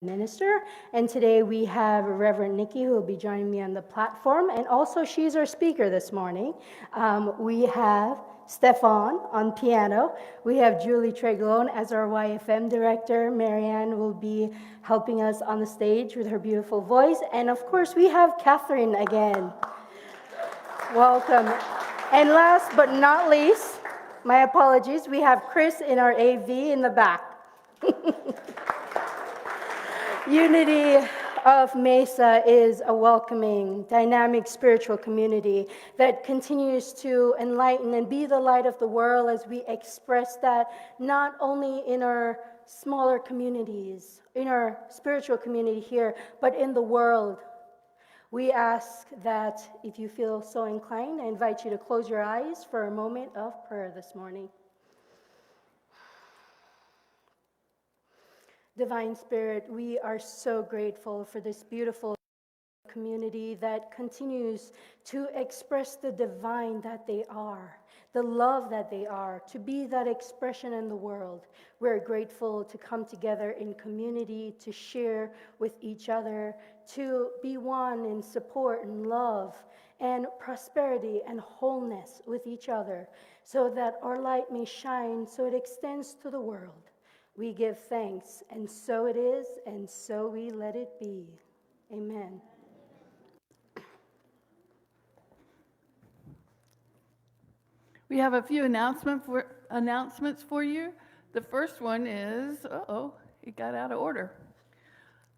minister. And today we have Reverend Nickie who will be joining me on the platform. And also she's our speaker this morning. We have Stefan on piano. We have Julie Treglone as our YFM director. Marianne will be helping us on the stage with her beautiful voice. And of course, we have Catherine again. Welcome. And last but not least, my apologies, we have Chris in our AV in the back. Unity of Mesa is a welcoming, dynamic spiritual community that continues to enlighten and be the light of the world as we express that not only in our smaller communities, in our spiritual community here, but in the world. We ask that if you feel so inclined, I invite you to close your eyes for a moment of prayer this morning. Divine Spirit, we are so grateful for this beautiful community that continues to express the divine that they are, the love that they are, to be that expression in the world. We're grateful to come together in community, to share with each other, to be one in support and love and prosperity and wholeness with each other, so that our light may shine, so it extends to the world. We give thanks, and so it is, and so we let it be. Amen. We have a few announcements for you. The first one is, it got out of order.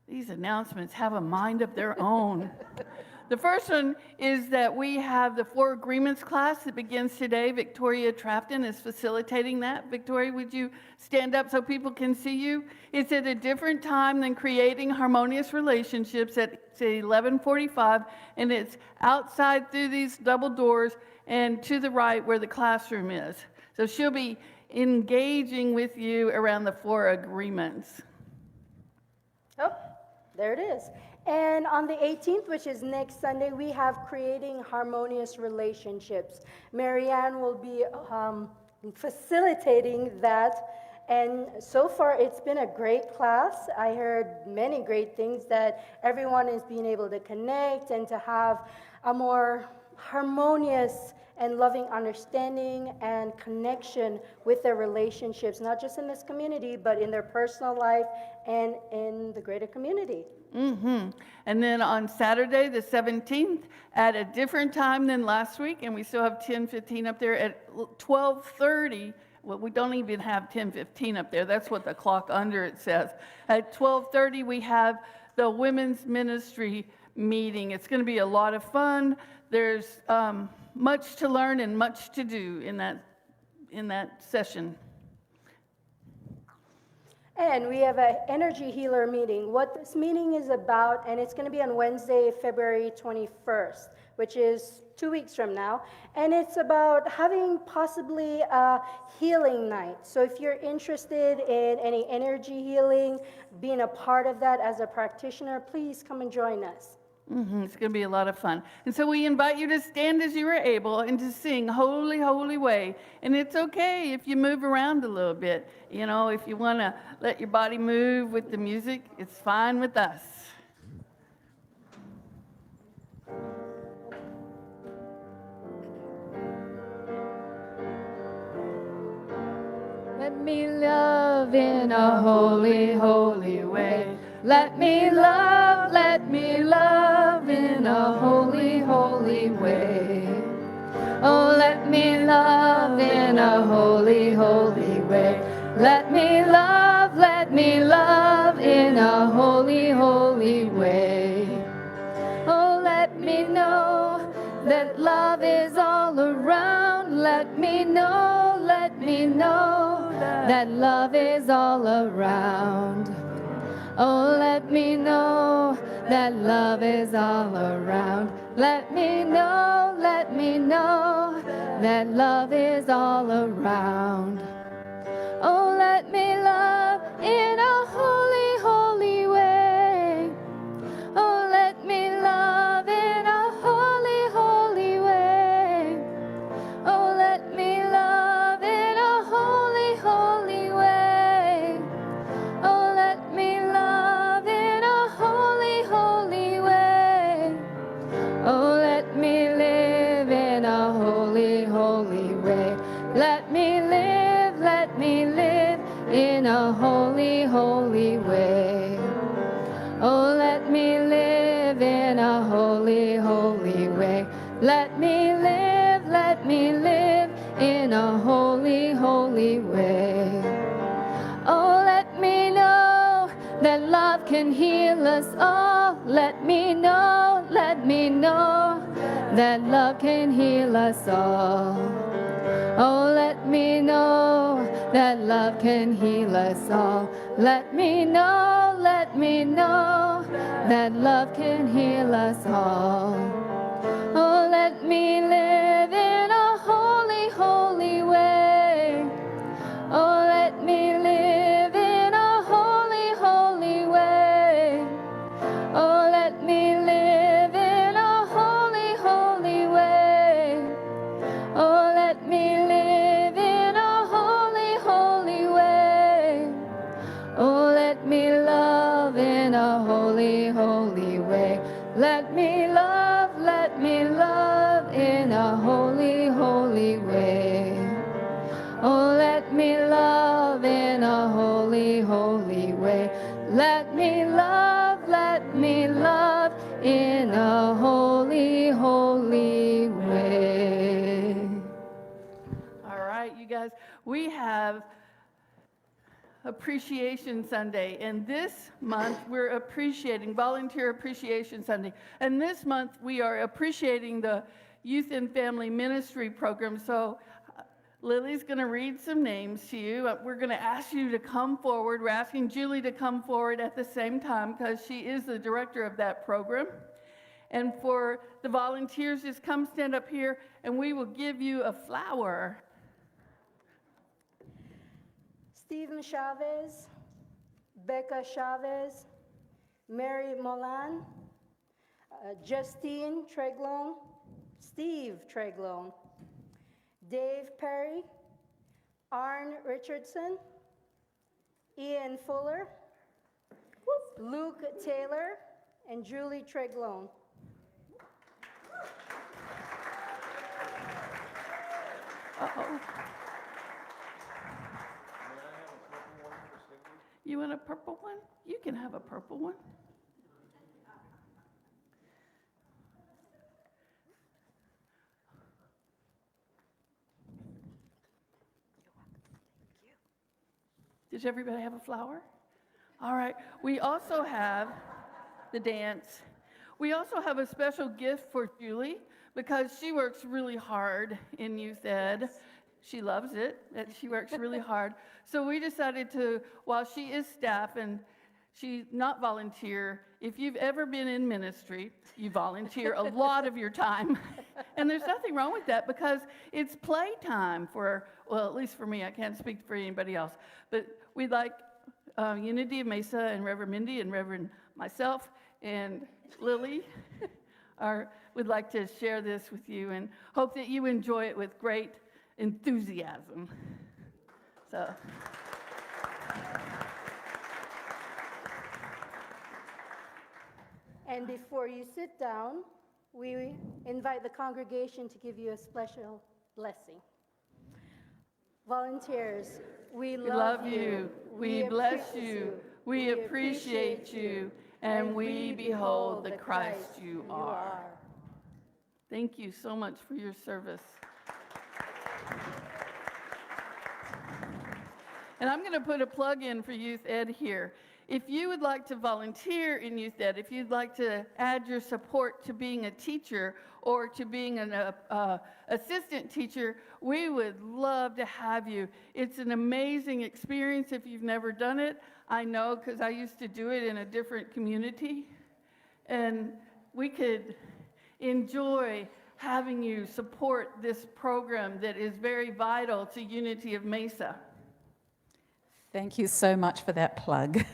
These announcements have a mind of their own. The first one is that we have the 4 Agreements class that begins today. Victoria Trafton is facilitating that. Victoria, would you stand up so people can see you? It's at a different time than Creating Harmonious Relationships at, say, 11:45, and it's outside through these double doors and to the right where the classroom is. So she'll be engaging with you around the 4 agreements. Oh, there it is. And on the 18th, which is next Sunday, we have Creating Harmonious Relationships. Marianne will be facilitating that. And so far, it's been a great class. I heard many great things, that everyone is being able to connect and to have a more harmonious and loving understanding and connection with their relationships, not just in this community, but in their personal life and in the greater community. And then on Saturday, the 17th, at a different time than last week, and we still have 10:15 up there at 12:30. Well, we don't even have 10:15 up there. That's what the clock under it says. At 12:30, we have the women's ministry meeting. It's going to be a lot of fun. There's much to learn and much to do in that session. And we have an energy healer meeting. What this meeting is about, and it's going to be on Wednesday, February 21st, which is 2 weeks from now. And it's about having possibly a healing night. So if you're interested in any energy healing, being a part of that as a practitioner, please come and join us. It's going to be a lot of fun. And so we invite you to stand as you are able and to sing Holy, Holy Way. And it's okay if you move around a little bit. You know, if you want to let your body move with the music, it's fine with us. Let me love in a holy, holy way. Let me love in a holy, holy way. Oh, let me love in a holy, holy way. Let me love in a holy, holy way. Oh, let me know that love is all around. Let me know that love is all around. Oh, let me know that love is all around. Let me know that love is all around. Oh, let me love in a holy, holy way. Oh, let me love in a holy, holy way. Oh, let me love in a holy, holy way. Oh, let me love in holy way. Oh, let me know that love can heal us all. Let me know that love can heal us all. Oh, let me know that love can heal us all. Let me know that love can heal us all. Oh, let me live in a holy, holy way. Oh, let me live in a holy, holy way. Oh, let me live in a holy, holy way. Oh, let me live in a holy, holy way. Oh, let me love in a holy, holy way. Let me love in a holy, holy way. Oh, let me love in a holy, holy way. Let me love in a holy, holy way. All right, you guys, we have Appreciation Sunday, and this month we're appreciating Volunteer Appreciation Sunday. And this month we are appreciating the Youth and Family Ministry program. So Lily's going to read some names to you. We're going to ask you to come forward. We're asking Julie to come forward at the same time because she is the director of that program. And for the volunteers, just come stand up here and we will give you a flower. Stephen Chavez, Becca Chavez, Mary Molan, Justine Treglone, Steve Treglone, Dave Perry, Arn Richardson, Ian Fuller, Luke Taylor, and Julie Treglone. Uh-oh. You want a purple one? You can have a purple one. Did everybody have a flower? All right. We also have the dance. We also have a special gift for Julie because she works really hard in youth ed. She loves it, and she works really hard. So we decided to, while she is staff and she's not volunteer, if you've ever been in ministry, you volunteer a lot of your time. And there's nothing wrong with that because it's playtime for, well, at least for me. I can't speak for anybody else. But we'd like Unity of Mesa and Reverend Mindy and Reverend myself and Lily would like to share this with you and hope that you enjoy it with great enthusiasm. So. And before you sit down, we invite the congregation to give you a special blessing. Volunteers, we love you. We bless you. We appreciate you. And we behold the Christ you are. Thank you so much for your service. And I'm going to put a plug in for Youth Ed here. If you would like to volunteer in Youth Ed, if you'd like to add your support to being a teacher or to being an assistant teacher, we would love to have you. It's an amazing experience if you've never done it. I know because I used to do it in a different community. And we could enjoy having you support this program that is very vital to Unity of Mesa. Thank you so much for that plug.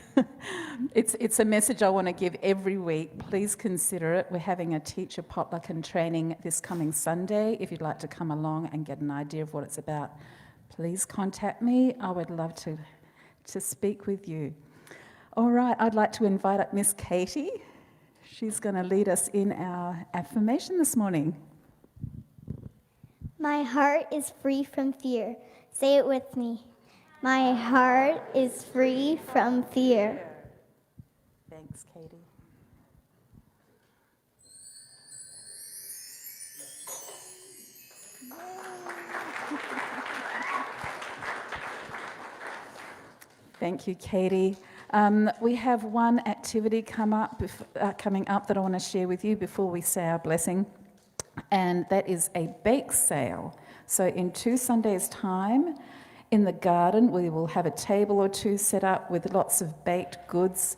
It's a message I want to give every week. Please consider it. We're having a teacher potluck and training this coming Sunday. If you'd like to come along and get an idea of what it's about, please contact me. I would love to speak with you. All right, I'd like to invite up Miss Katie. She's going to lead us in our affirmation this morning. My heart is free from fear. Say it with me. My heart is free from fear. Thanks, Katie. Thank you, Katie. We have one activity coming up that I want to share with you before we say our blessing, and that is a bake sale. So in 2 Sundays' time, in the garden, we will have a table or two set up with lots of baked goods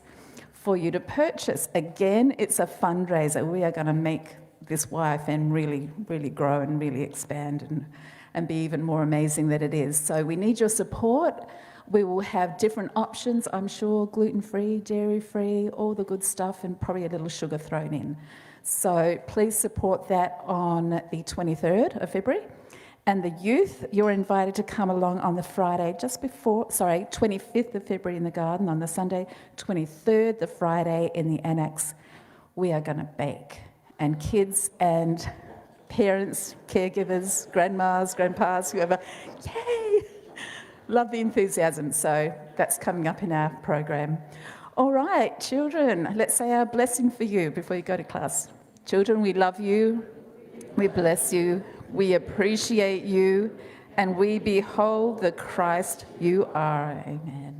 for you to purchase. Again, it's a fundraiser. We are going to make this YFN really, really grow and really expand and be even more amazing than it is. So we need your support. We will have different options, I'm sure, gluten-free, dairy-free, all the good stuff, and probably a little sugar thrown in. So please support that on the 23rd of February. And the youth, you're invited to come along on the Friday 25th of February in the garden, on the Sunday, 23rd, the Friday in the annex. We are going to bake. And kids and parents, caregivers, grandmas, grandpas, whoever, yay! Love the enthusiasm. So that's coming up in our program. All right, children, let's say our blessing for you before you go to class. Children, we love you. We bless you. We appreciate you. And we behold the Christ you are. Amen.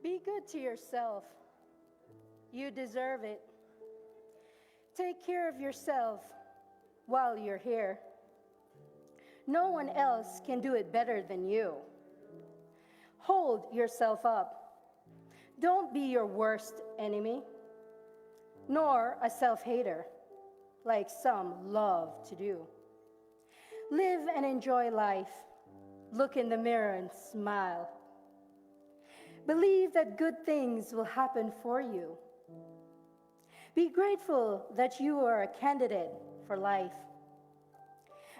Be good to yourself. You deserve it. Take care of yourself while you're here. No one else can do it better than you. Hold yourself up. Don't be your worst enemy, nor a self-hater, like some love to do. Live and enjoy life. Look in the mirror and smile. Believe that good things will happen for you. Be grateful that you are a candidate for life.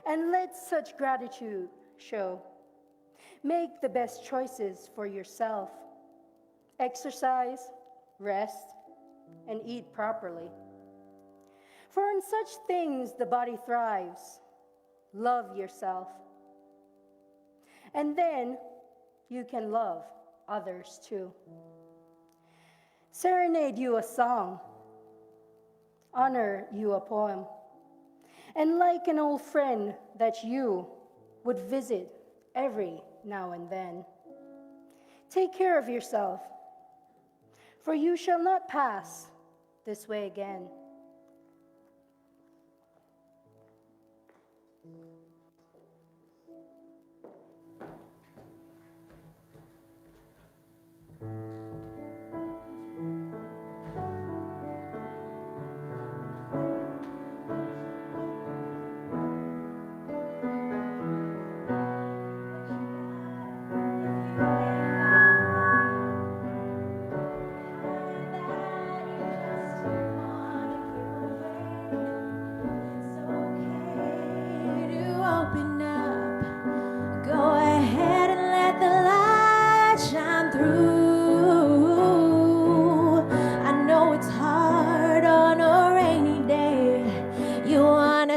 And let such gratitude show. Make the best choices for yourself. Exercise, rest, and eat properly. For in such things the body thrives. Love yourself. And then you can love others too. Serenade you a song. Honor you a poem. And like an old friend that you would visit every now and then. Take care of yourself, for you shall not pass this way again.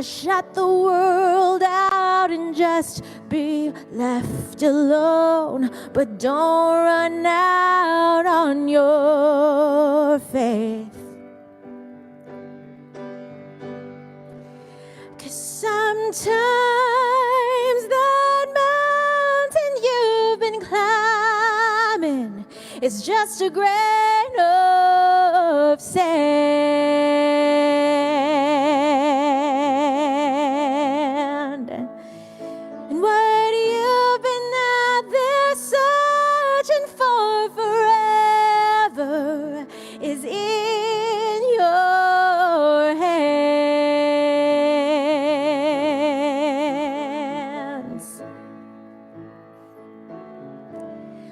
Shut the world out and just be left alone, but don't run out on your faith. 'Cause sometimes that mountain you've been climbing is just a grain of sand. Is in your hands.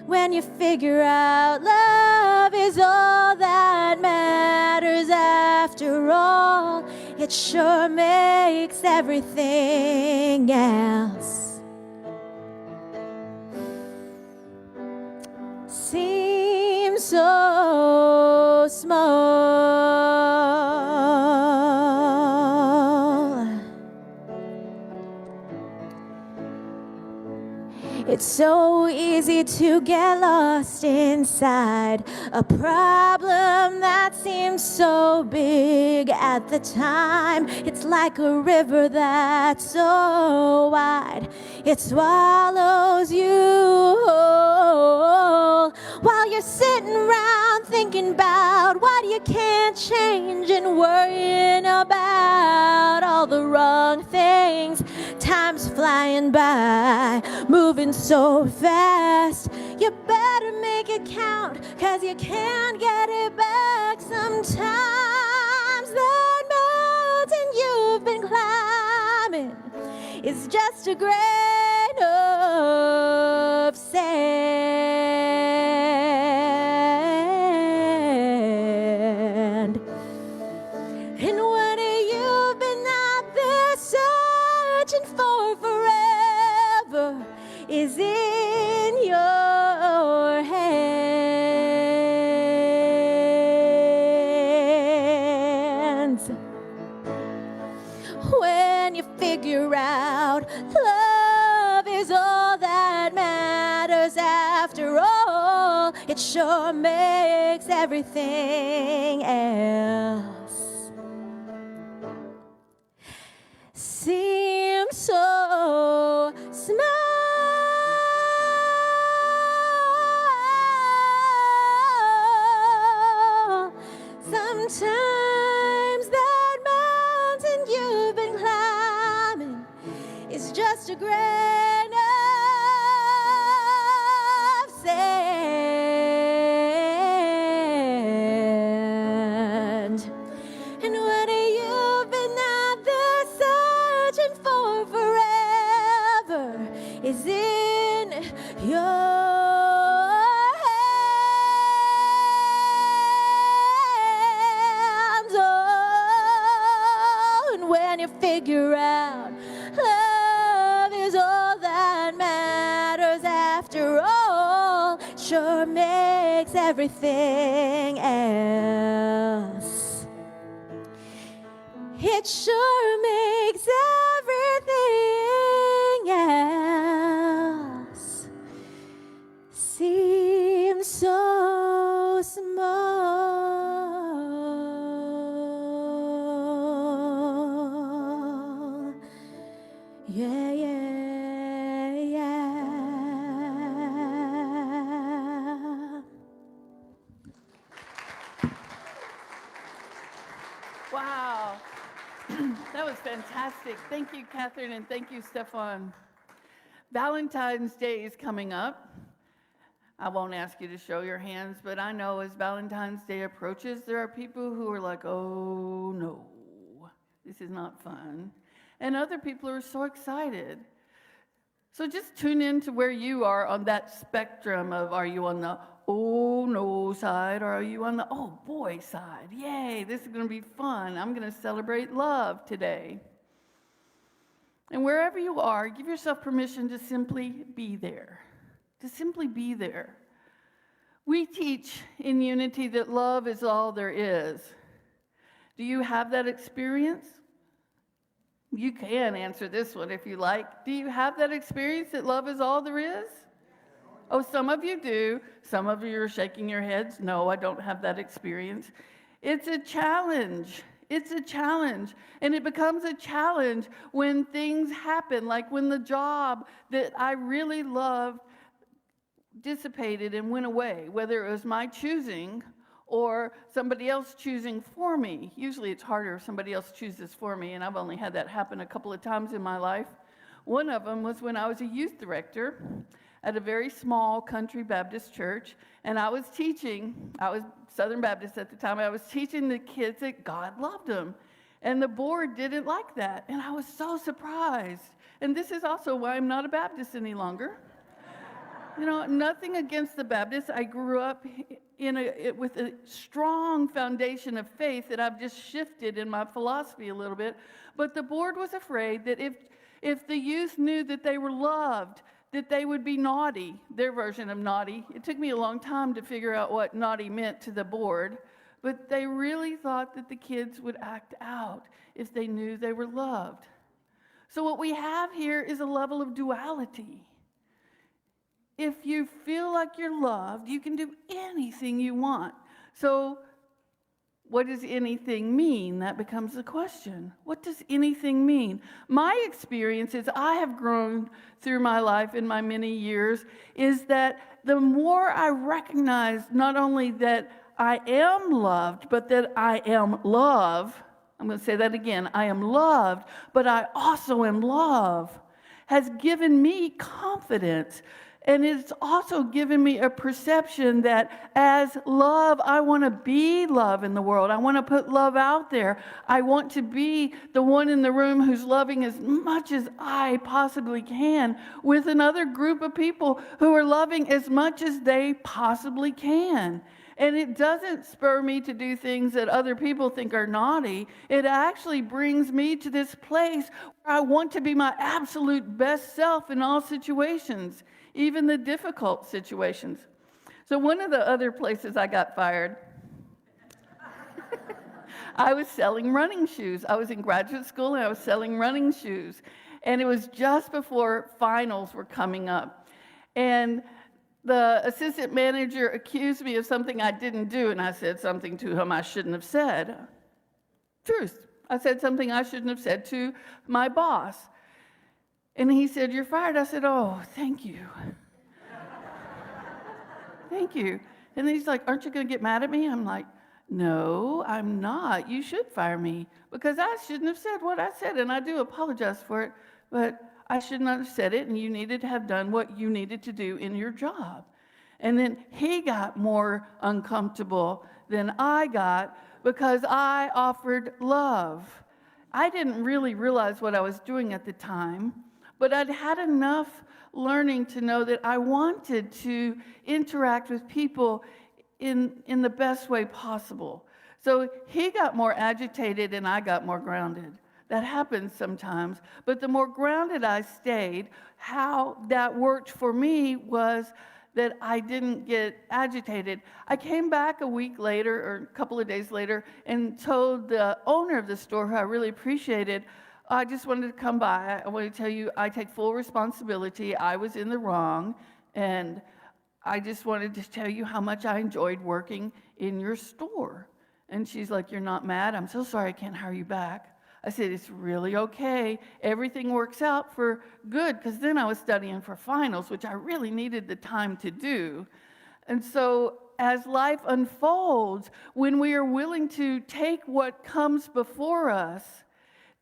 When you figure out love is all that matters after all, it sure makes everything else seem so small. It's so easy to get lost inside a problem that seems so big at the time. It's like a river that's so wide, it swallows you whole. While you're sitting around thinking about what you can't change and worrying about all the wrong things. Time's flying by, moving so fast. You better make it count, 'cause you can't get it back. Sometimes that mountain you've been climbing is just a grain of sand. And what you've been out there searching for forever is in your hands. When you figure out love is all that matters after all, it sure makes everything else seem so small. Sometimes that mountain you've been climbing is just a grain of sand. And what you've been out there searching for forever is in your hands. Oh, and when you figure out love is all that matters after all, sure makes everything else. It sure makes everything else seem so small. Yeah, yeah, yeah. Wow. That was fantastic. Thank you, Catherine, and thank you, Stefan. Valentine's Day is coming up. I won't ask you to show your hands, but I know as Valentine's Day approaches, there are people who are like, oh no, this is not fun. And other people are so excited. So just tune in to where you are on that spectrum of, are you on the oh no side, or are you on the oh boy side? Yay, this is going to be fun. I'm going to celebrate love today. And wherever you are, give yourself permission to simply be there. To simply be there. We teach in Unity that love is all there is. Do you have that experience? You can answer this one if you like. Do you have that experience that love is all there is? Oh, some of you do. Some of you are shaking your heads. No, I don't have that experience. It's a challenge. It's a challenge. And it becomes a challenge when things happen, like when the job that I really loved dissipated and went away, whether it was my choosing or somebody else choosing for me. Usually it's harder if somebody else chooses for me, and I've only had that happen a couple of times in my life. One of them was when I was a youth director at a very small country Baptist church, and I was teaching. I was Southern Baptist at the time. I was teaching the kids that God loved them, and the board didn't like that, and I was so surprised. And this is also why I'm not a Baptist any longer. You know, nothing against the Baptists. I grew up with a strong foundation of faith that I've just shifted in my philosophy a little bit. But the board was afraid that if the youth knew that they were loved, that they would be naughty, their version of naughty. It took me a long time to figure out what naughty meant to the board, but they really thought that the kids would act out if they knew they were loved. So what we have here is a level of duality. if you feel like you're loved, you can do anything you want. So what does anything mean? That becomes the question. What does anything mean? My experience is I have grown through my life in my many years is that the more I recognize not only that I am loved, but that I am love. I'm going to say that again. I am loved, but I also am love, has given me confidence. And it's also given me a perception that as love, I want to be love in the world. I want to put love out there. I want to be the one in the room who's loving as much as I possibly can with another group of people who are loving as much as they possibly can. And it doesn't spur me to do things that other people think are naughty. It actually brings me to this place where I want to be my absolute best self in all situations, even the difficult situations. So one of the other places I got fired, I was selling running shoes. I was in graduate school and I was selling running shoes. And it was just before finals were coming up. And the assistant manager accused me of something I didn't do, and I said something to him I shouldn't have said. Truth. I said something I shouldn't have said to my boss. And he said, "You're fired." I said, "Oh, thank you." Thank you. And then he's like, "Aren't you going to get mad at me?" I'm like, "No, I'm not. You should fire me because I shouldn't have said what I said, and I do apologize for it, but I should not have said it, and you needed to have done what you needed to do in your job." And then he got more uncomfortable than I got because I offered love. I didn't really realize what I was doing at the time, but I'd had enough learning to know that I wanted to interact with people in the best way possible. So he got more agitated and I got more grounded. That happens sometimes. But the more grounded I stayed, how that worked for me was that I didn't get agitated. I came back a week later or a couple of days later and told the owner of the store, who I really appreciated, "I just wanted to come by. I want to tell you I take full responsibility. I was in the wrong, and I just wanted to tell you how much I enjoyed working in your store." And she's like, "You're not mad? I'm so sorry I can't hire you back." I said, "It's really okay. Everything works out for good," because then I was studying for finals, which I really needed the time to do. And so as life unfolds, when we are willing to take what comes before us,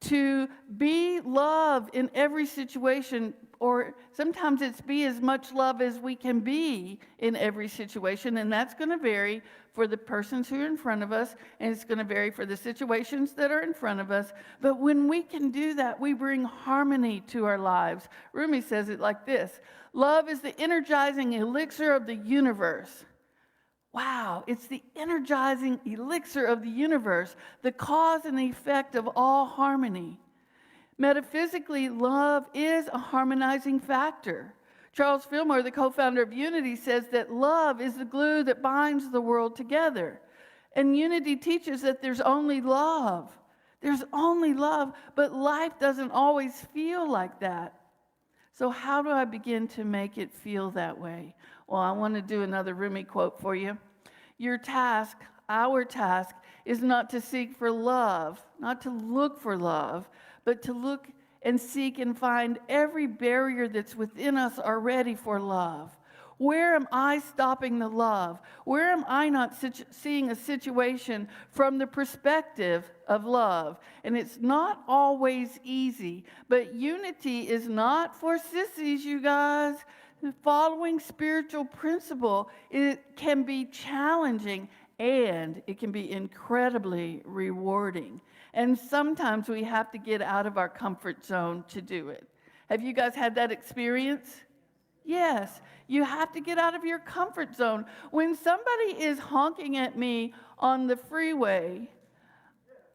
to be love in every situation, or sometimes it's be as much love as we can be in every situation, and that's going to vary for the persons who are in front of us, and it's going to vary for the situations that are in front of us. But when we can do that, we bring harmony to our lives. Rumi says it like this: "Love is the energizing elixir of the universe." Wow, it's the energizing elixir of the universe, the cause and the effect of all harmony. Metaphysically, love is a harmonizing factor. Charles Fillmore, the co-founder of Unity, says that love is the glue that binds the world together. And Unity teaches that there's only love. There's only love, but life doesn't always feel like that. So how do I begin to make it feel that way? Well, I want to do another Rumi quote for you. Your task, our task, is not to seek for love, not to look for love, but to look and seek and find every barrier that's within us already for love. Where am I stopping the love? Where am I not seeing a situation from the perspective of love? And it's not always easy, but unity is not for sissies, you guys. Following spiritual principle, it can be challenging and it can be incredibly rewarding. And sometimes we have to get out of our comfort zone to do it. Have you guys had that experience? Yes, you have to get out of your comfort zone. When somebody is honking at me on the freeway,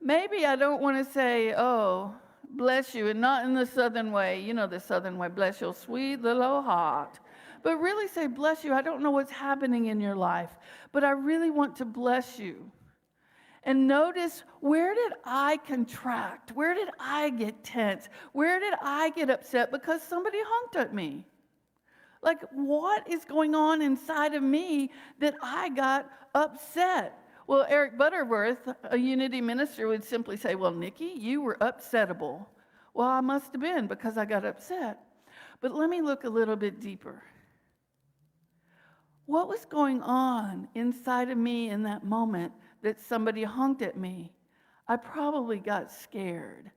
maybe I don't want to say, "Oh, bless you," and not in the Southern way. You know the Southern way, "Bless your sweet little old heart." But really say, "Bless you. I don't know what's happening in your life, but I really want to bless you." And notice, where did I contract? Where did I get tense? Where did I get upset because somebody honked at me? Like, what is going on inside of me that I got upset? Well, Eric Butterworth, a Unity minister, would simply say, well, Nickie, you were upsettable. Well, I must have been because I got upset. But let me look a little bit deeper. What was going on inside of me in that moment that somebody honked at me? I probably got scared.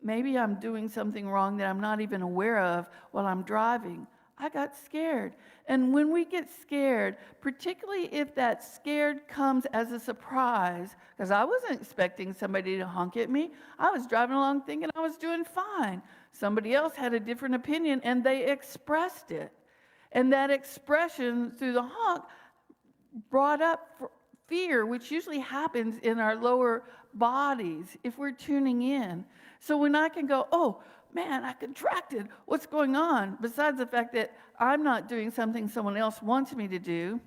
Maybe I'm doing something wrong that I'm not even aware of while I'm driving. I got scared. And when we get scared, particularly if that scared comes as a surprise, because I wasn't expecting somebody to honk at me. I was driving along thinking I was doing fine. Somebody else had a different opinion and they expressed it. And that expression through the honk brought up fear, which usually happens in our lower bodies if we're tuning in. So when I can go, oh, man, I contracted. What's going on? Besides the fact that I'm not doing something someone else wants me to do,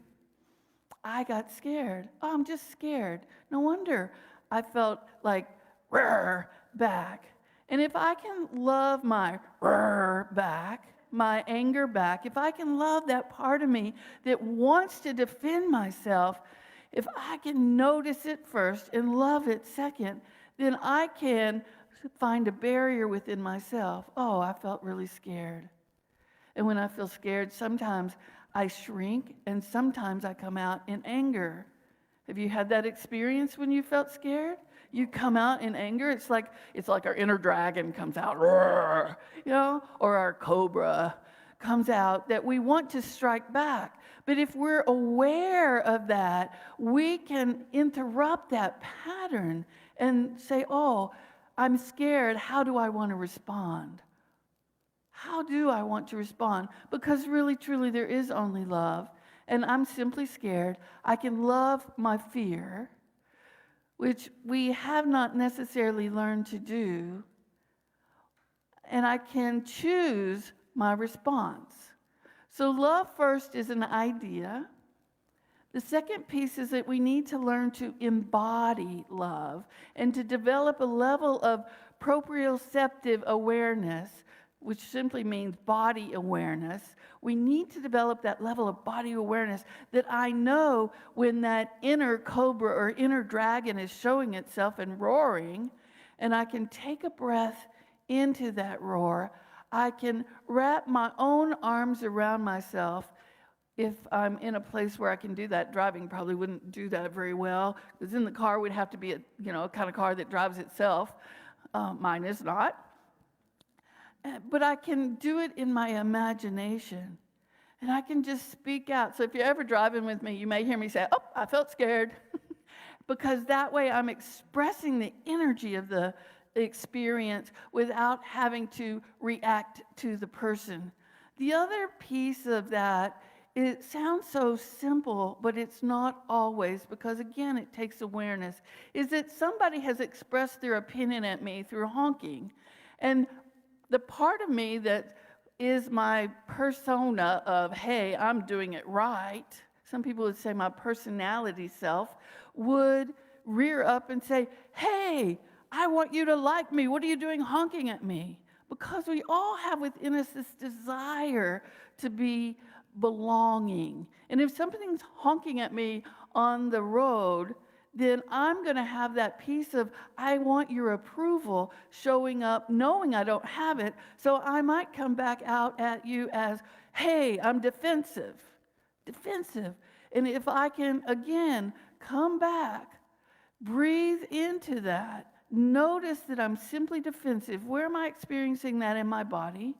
I got scared. Oh, I'm just scared. No wonder I felt like roar back. And if I can love my roar back, my anger back, if I can love that part of me that wants to defend myself, if I can notice it first and love it second, then I can find a barrier within myself. Oh, I felt really scared. And when I feel scared, sometimes I shrink and sometimes I come out in anger. Have you had that experience when you felt scared? You come out in anger. It's like our inner dragon comes out, roar, or our cobra comes out that we want to strike back. But if we're aware of that, we can interrupt that pattern and say, oh, I'm scared. How do I want to respond? How do I want to respond? Because really, truly, there is only love. And I'm simply scared. I can love my fear, which we have not necessarily learned to do. And I can choose my response. So love first is an idea. The second piece is that we need to learn to embody love and to develop a level of proprioceptive awareness, which simply means body awareness. We need to develop that level of body awareness that I know when that inner cobra or inner dragon is showing itself and roaring, and I can take a breath into that roar. I can wrap my own arms around myself. If I'm in a place where I can do that, driving probably wouldn't do that very well, because in the car would have to be a kind of car that drives itself. Mine is not. But I can do it in my imagination, and I can just speak out. So if you're ever driving with me, you may hear me say, oh, I felt scared, because that way I'm expressing the energy of the experience without having to react to the person. The other piece of that, it sounds so simple, but it's not always, because again, it takes awareness, is that somebody has expressed their opinion at me through honking. And the part of me that is my persona of, hey, I'm doing it right, some people would say my personality self, would rear up and say, hey, I want you to like me. What are you doing honking at me? Because we all have within us this desire to be belonging. And if something's honking at me on the road, then I'm going to have that piece of, I want your approval showing up, knowing I don't have it. So I might come back out at you as, hey, I'm defensive. And if I can, again, come back, breathe into that, notice that I'm simply defensive. Where am I experiencing that in my body?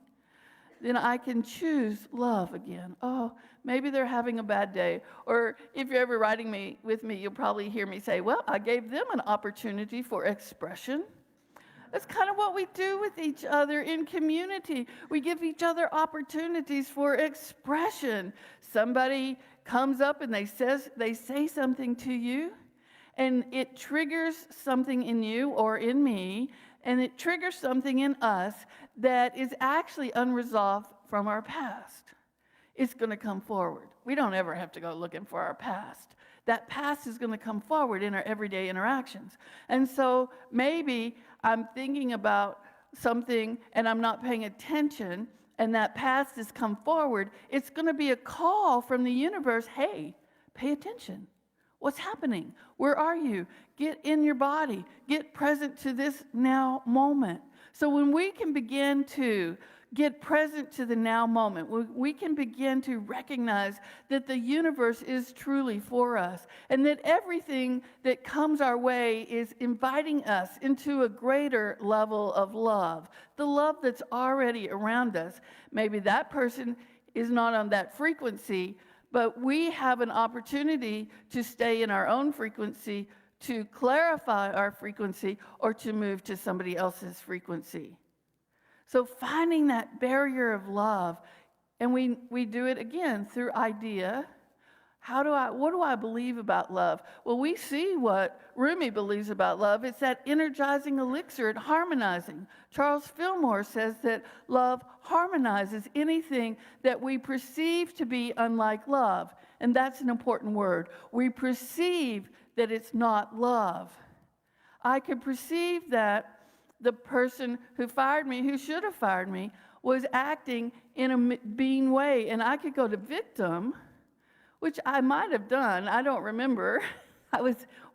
Then I can choose love again. Oh, maybe they're having a bad day. Or if you're ever riding with me, you'll probably hear me say, well, I gave them an opportunity for expression. That's kind of what we do with each other in community. We give each other opportunities for expression. Somebody comes up and they say something to you, and it triggers something in you or in me, and it triggers something in us that is actually unresolved from our past. It's going to come forward. We don't ever have to go looking for our past. That past is going to come forward in our everyday interactions. And so maybe I'm thinking about something and I'm not paying attention, and that past has come forward, it's going to be a call from the universe. Hey, pay attention. What's happening? Where are you? Get in your body. Get present to this now moment. So when we can begin to get present to the now moment, we can begin to recognize that the universe is truly for us, and that everything that comes our way is inviting us into a greater level of love, the love that's already around us. Maybe that person is not on that frequency, but we have an opportunity to stay in our own frequency, to clarify our frequency, or to move to somebody else's frequency. So finding that barrier of love, and we do it again through idea. What do I believe about love? Well, we see what Rumi believes about love. It's that energizing elixir, it harmonizing. Charles Fillmore says that love harmonizes anything that we perceive to be unlike love. And that's an important word. We perceive that it's not love. I could perceive that the person who fired me, who should have fired me, was acting in a mean way. And I could go to victim, which I might have done. I don't remember.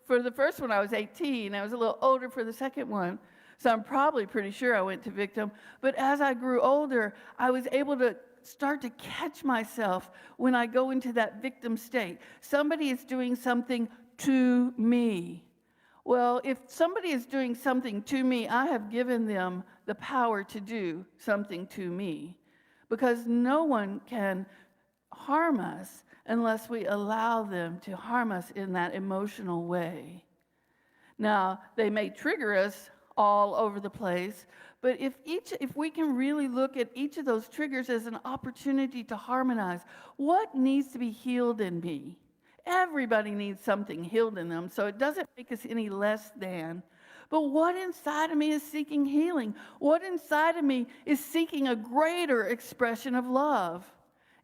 For the first one, I was 18. I was a little older for the second one. So I'm probably pretty sure I went to victim. But as I grew older, I was able to start to catch myself when I go into that victim state. Somebody is doing something to me. Well, if somebody is doing something to me, I have given them the power to do something to me, because no one can harm us unless we allow them to harm us in that emotional way. Now, they may trigger us all over the place, but if we can really look at each of those triggers as an opportunity to harmonize, what needs to be healed in me? Everybody needs something healed in them, so it doesn't make us any less than. But what inside of me is seeking healing? What inside of me is seeking a greater expression of love?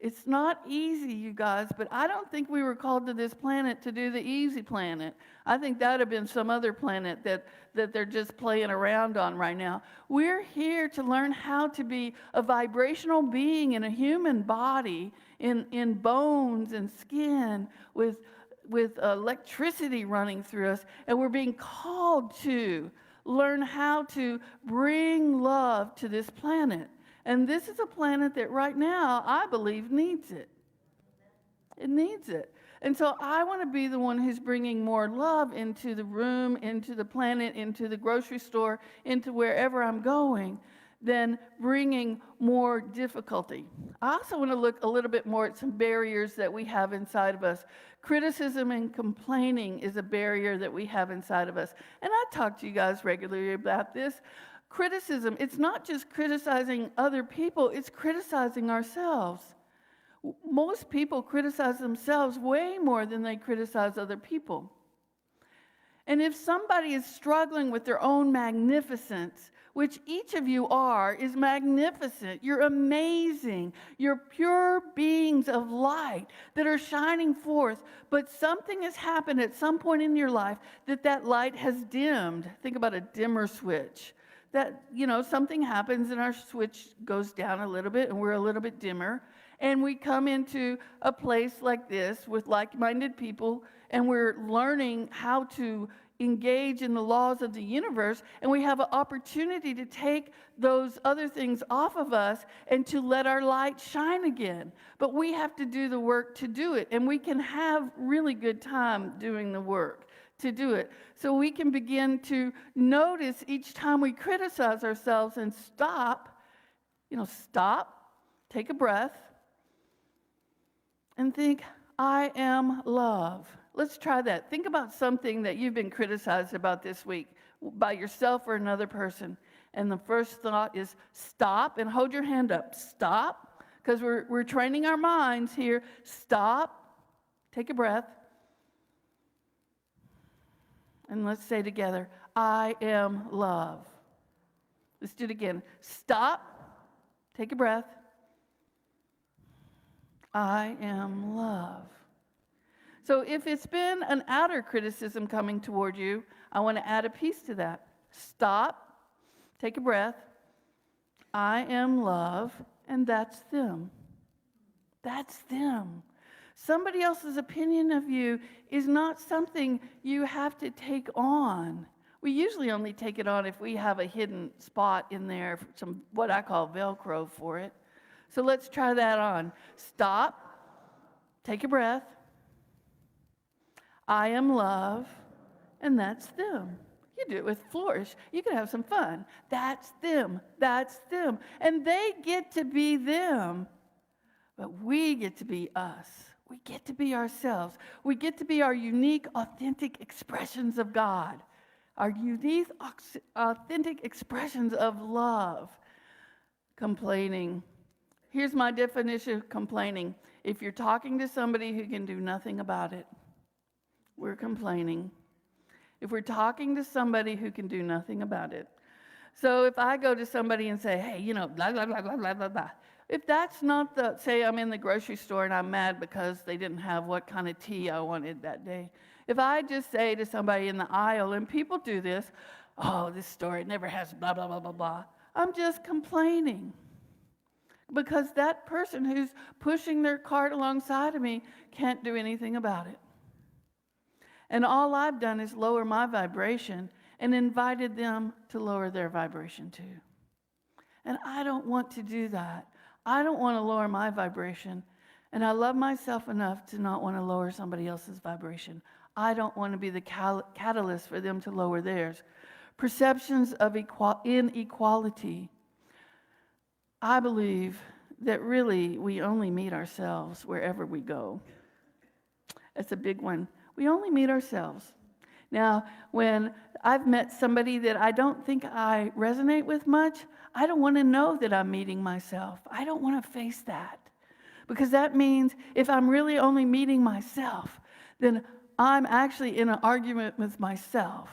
It's not easy, you guys, but I don't think we were called to this planet to do the easy planet. I think that would have been some other planet that they're just playing around on right now. We're here to learn how to be a vibrational being in a human body, in bones and skin, with electricity running through us, and we're being called to learn how to bring love to this planet. And this is a planet that right now, I believe, needs it. It needs it. And so I want to be the one who's bringing more love into the room, into the planet, into the grocery store, into wherever I'm going, than bringing more difficulty. I also want to look a little bit more at some barriers that we have inside of us. Criticism and complaining is a barrier that we have inside of us. And I talk to you guys regularly about this. Criticism, it's not just criticizing other people, it's criticizing ourselves. Most people criticize themselves way more than they criticize other people. And if somebody is struggling with their own magnificence, which each of you is magnificent. You're amazing. You're pure beings of light that are shining forth. But something has happened at some point in your life that light has dimmed. Think about a dimmer switch. That, something happens and our switch goes down a little bit and we're a little bit dimmer. And we come into a place like this with like-minded people, and we're learning how to engage in the laws of the universe, and we have an opportunity to take those other things off of us and to let our light shine again. But we have to do the work to do it, and we can have really good time doing the work to do it. So we can begin to notice each time we criticize ourselves and stop, take a breath, and think, I am love. Let's try that. Think about something that you've been criticized about this week by yourself or another person. And the first thought is stop, and hold your hand up. Stop, because we're training our minds here. Stop, take a breath, and let's say together, I am love. Let's do it again. Stop, take a breath. I am love. So if it's been an outer criticism coming toward you, I want to add a piece to that. Stop, take a breath. I am love, and that's them. That's them. Somebody else's opinion of you is not something you have to take on. We usually only take it on if we have a hidden spot in there, some what I call Velcro for it. So let's try that on. Stop. Take a breath. I am love, and that's them. You do it with flourish. You can have some fun. That's them. That's them. And they get to be them, but we get to be us. We get to be ourselves. We get to be our unique, authentic expressions of God, our unique, authentic expressions of love. Complaining. Here's my definition of complaining. If you're talking to somebody who can do nothing about it, we're complaining. If we're talking to somebody who can do nothing about it. So if I go to somebody and say, hey, you know, blah, blah, blah, blah, blah, blah, blah. If that's not say I'm in the grocery store and I'm mad because they didn't have what kind of tea I wanted that day. If I just say to somebody in the aisle, and people do this, oh, this store, it never has blah, blah, blah, blah, blah. I'm just complaining. Because that person who's pushing their cart alongside of me can't do anything about it. And all I've done is lower my vibration and invited them to lower their vibration too. And I don't want to do that. I don't want to lower my vibration. And I love myself enough to not want to lower somebody else's vibration. I don't want to be the catalyst for them to lower theirs. Perceptions of inequality. I believe that really we only meet ourselves wherever we go. That's a big one. We only meet ourselves. Now, when I've met somebody that I don't think I resonate with much, I don't want to know that I'm meeting myself. I don't want to face that. Because that means if I'm really only meeting myself, then I'm actually in an argument with myself.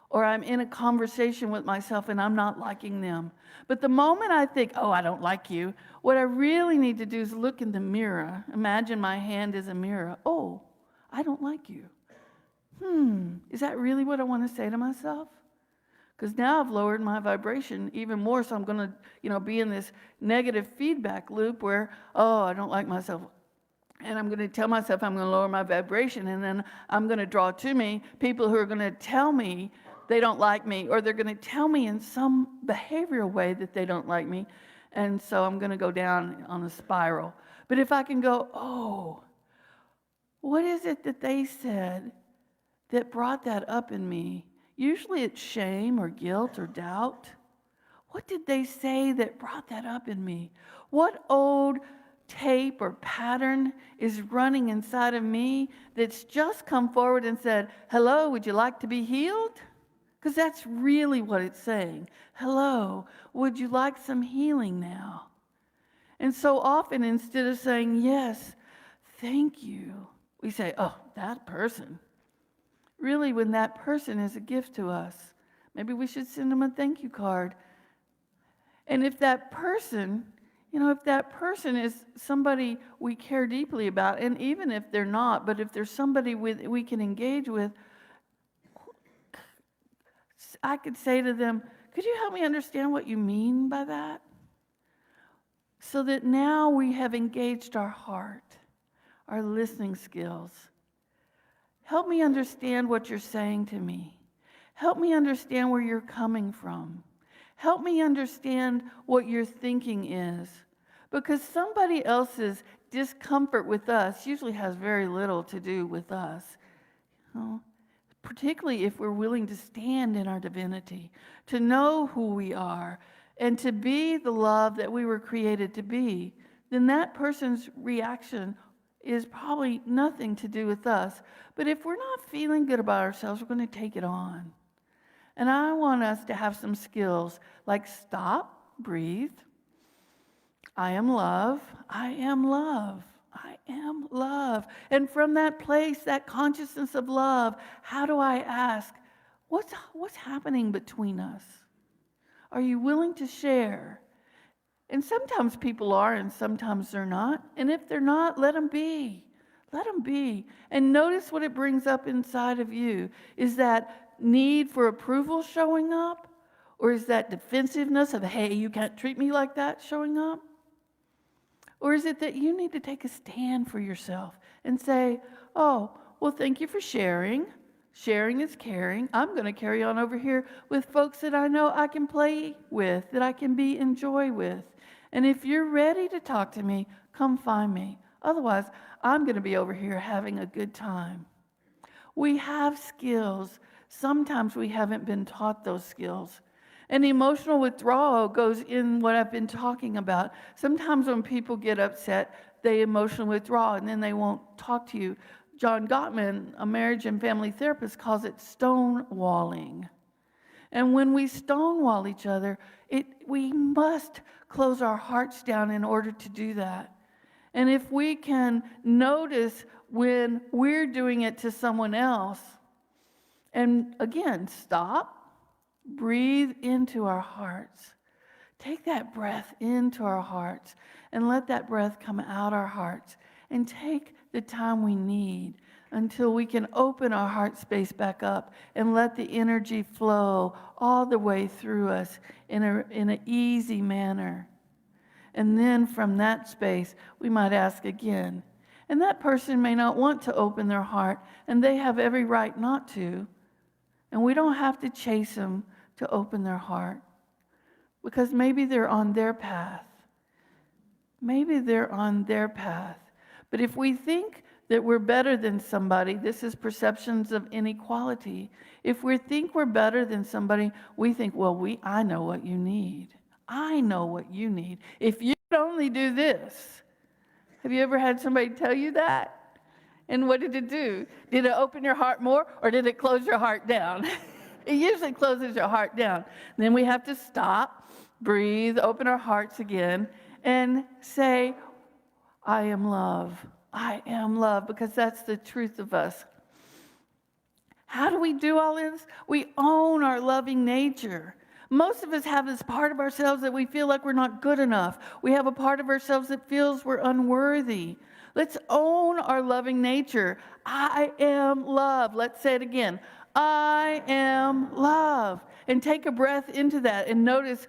Or I'm in a conversation with myself and I'm not liking them. But the moment I think, oh, I don't like you, what I really need to do is look in the mirror. Imagine my hand is a mirror. Oh, I don't like you. Is that really what I want to say to myself? Because now I've lowered my vibration even more, so I'm going to, be in this negative feedback loop where, oh, I don't like myself. And I'm going to tell myself I'm going to lower my vibration, and then I'm going to draw to me people who are going to tell me they don't like me, or they're going to tell me in some behavioral way that they don't like me, and so I'm going to go down on a spiral. But if I can go, oh, what is it that they said that brought that up in me? Usually it's shame or guilt or doubt. What did they say that brought that up in me? What old tape or pattern is running inside of me that's just come forward and said, hello, would you like to be healed? Because that's really what it's saying. Hello, would you like some healing now? And so often, instead of saying, yes, thank you, we say, oh, that person. Really, when that person is a gift to us, maybe we should send them a thank you card. And if that person, is somebody we care deeply about, and even if they're not, but if there's somebody we can engage with, I could say to them, could you help me understand what you mean by that? So that now we have engaged our heart, our listening skills. Help me understand what you're saying to me. Help me understand where you're coming from. Help me understand what your thinking is. Because somebody else's discomfort with us usually has very little to do with us. Particularly if we're willing to stand in our divinity, to know who we are, and to be the love that we were created to be, then that person's reaction is probably nothing to do with us. But if we're not feeling good about ourselves, we're going to take it on. And I want us to have some skills like stop, breathe. I am love. I am love. I am love. And from that place, that consciousness of love, how do I ask, what's happening between us? Are you willing to share? And sometimes people are, and sometimes they're not. And if they're not, let them be. Let them be. And notice what it brings up inside of you. Is that need for approval showing up? Or is that defensiveness of, hey, you can't treat me like that showing up? Or is it that you need to take a stand for yourself and say, oh, well, thank you for sharing. Sharing is caring. I'm going to carry on over here with folks that I know I can play with, that I can be in joy with. And if you're ready to talk to me, come find me. Otherwise, I'm going to be over here having a good time. We have skills. Sometimes we haven't been taught those skills. And emotional withdrawal goes in what I've been talking about. Sometimes when people get upset, they emotionally withdraw and then they won't talk to you. John Gottman, a marriage and family therapist, calls it stonewalling. And when we stonewall each other, we must close our hearts down in order to do that. And if we can notice when we're doing it to someone else, and again, stop, breathe into our hearts. Take that breath into our hearts and let that breath come out our hearts. And take the time we need until we can open our heart space back up and let the energy flow all the way through us in an easy manner. And then from that space, we might ask again. And that person may not want to open their heart, and they have every right not to. And we don't have to chase them to open their heart, because maybe they're on their path. Maybe they're on their path. But if we think that we're better than somebody, this is perceptions of inequality. If we think we're better than somebody, we think, well, I know what you need. I know what you need. If you could only do this. Have you ever had somebody tell you that? And what did it do? Did it open your heart more, or did it close your heart down? It usually closes your heart down. Then we have to stop, breathe, open our hearts again, and say, I am love. I am love, because that's the truth of us. How do we do all this? We own our loving nature. Most of us have this part of ourselves that we feel like we're not good enough. We have a part of ourselves that feels we're unworthy. Let's own our loving nature. I am love. Let's say it again. I am love. And take a breath into that and notice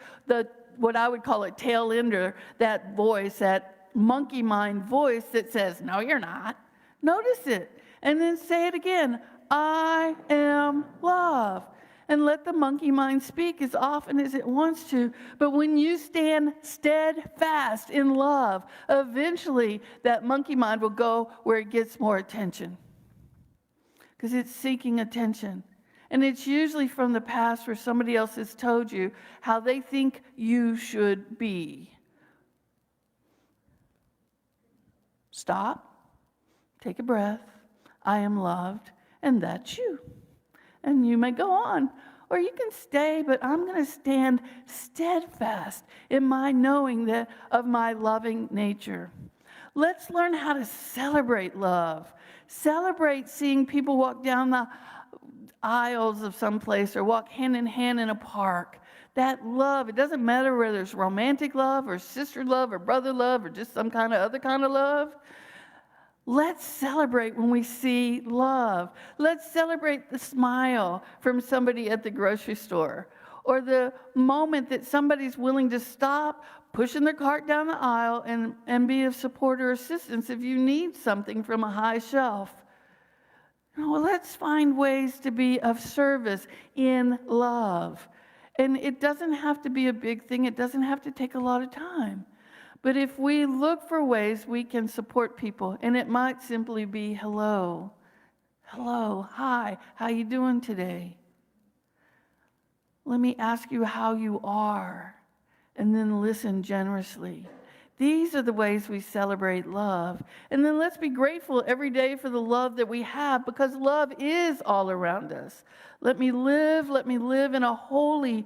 what I would call a tail ender, that voice, that monkey mind voice that says, no, you're not. Notice it. And then say it again. I am love. And let the monkey mind speak as often as it wants to. But when you stand steadfast in love, eventually that monkey mind will go where it gets more attention. Because it's seeking attention. And it's usually from the past where somebody else has told you how they think you should be. Stop. Take a breath. I am loved. And that's you. And you may go on, or you can stay, but I'm going to stand steadfast in my knowing that of my loving nature. Let's learn how to celebrate love. Celebrate seeing people walk down the aisles of some place or walk hand in hand in a park. That love, it doesn't matter whether it's romantic love or sister love or brother love or just some kind of other kind of love. Let's celebrate when we see love. Let's celebrate the smile from somebody at the grocery store, or the moment that somebody's willing to stop pushing their cart down the aisle and be of support or assistance if you need something from a high shelf. Let's find ways to be of service in love. And it doesn't have to be a big thing. It doesn't have to take a lot of time. But if we look for ways we can support people, and it might simply be hello, hi, how you doing today? Let me ask you how you are, and then listen generously. These are the ways we celebrate love. And then let's be grateful every day for the love that we have, because love is all around us. Let me live in a holy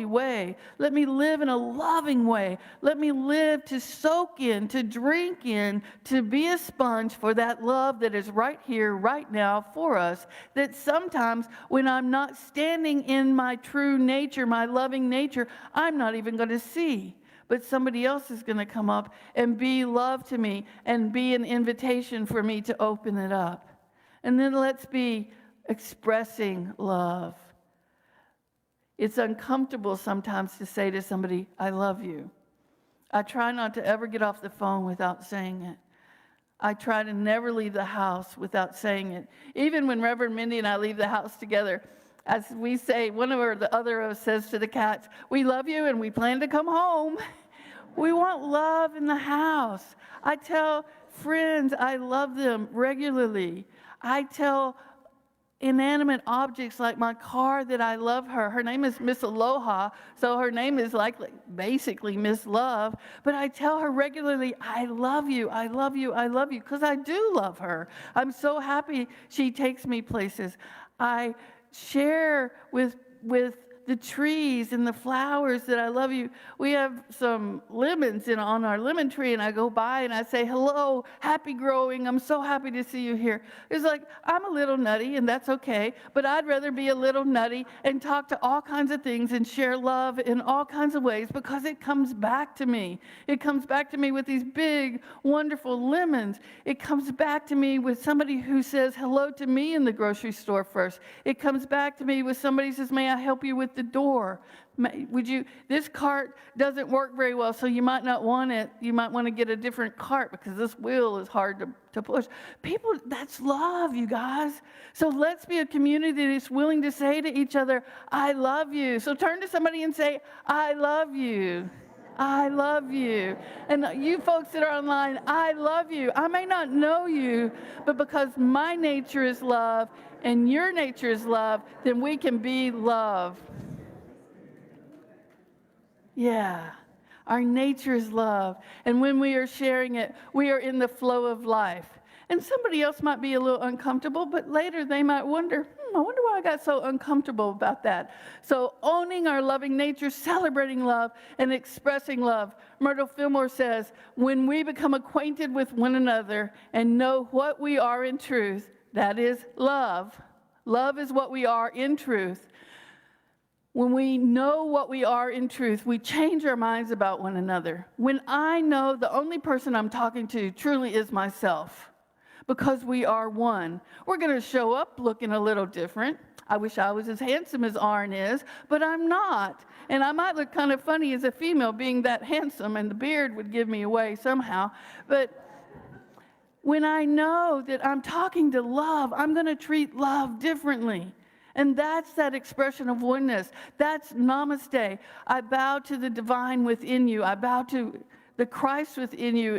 way. Let me live in a loving way. Let me live to soak in, to drink in, to be a sponge for that love that is right here, right now for us. That sometimes when I'm not standing in my true nature, my loving nature, I'm not even going to see. But somebody else is going to come up and be love to me and be an invitation for me to open it up. And then let's be expressing love. It's uncomfortable sometimes to say to somebody, I love you. I try not to ever get off the phone without saying it. I try to never leave the house without saying it. Even when Reverend Mindy and I leave the house together, as we say, one of the other of us says to the cats, "We love you and we plan to come home." We want love in the house. I tell friends I love them regularly. I tell inanimate objects like my car that I love her. Her name is Miss Aloha, so her name is basically Miss Love. But I tell her regularly, I love you, I love you, I love you, because I do love her. I'm so happy she takes me places. I share with the trees and the flowers that I love you. We have some lemons on our lemon tree, and I go by and I say, "Hello, happy growing. I'm so happy to see you here." It's like, I'm a little nutty, and that's okay, but I'd rather be a little nutty and talk to all kinds of things and share love in all kinds of ways, because it comes back to me. It comes back to me with these big, wonderful lemons. It comes back to me with somebody who says hello to me in the grocery store first. It comes back to me with somebody who says, "May I help you with the door? This cart doesn't work very well, so you might not want it. You might want to get a different cart because this wheel is hard to push." People, that's love, you guys. So let's be a community that is willing to say to each other, "I love you." So turn to somebody and say, "I love you. I love you." And you folks that are online, I love you. I may not know you, but because my nature is love and your nature is love, then we can be love. Yeah, our nature is love. And when we are sharing it, we are in the flow of life. And somebody else might be a little uncomfortable, but later they might wonder, I wonder why I got so uncomfortable about that. So owning our loving nature, celebrating love, and expressing love. Myrtle Fillmore says, when we become acquainted with one another and know what we are in truth, that is love. Love is what we are in truth. When we know what we are in truth, we change our minds about one another. When I know the only person I'm talking to truly is myself, because we are one, we're going to show up looking a little different. I wish I was as handsome as Arn is, but I'm not. And I might look kind of funny as a female being that handsome, and the beard would give me away somehow. But when I know that I'm talking to love, I'm going to treat love differently. And that's that expression of oneness. That's namaste. I bow to the divine within you. I bow to the Christ within you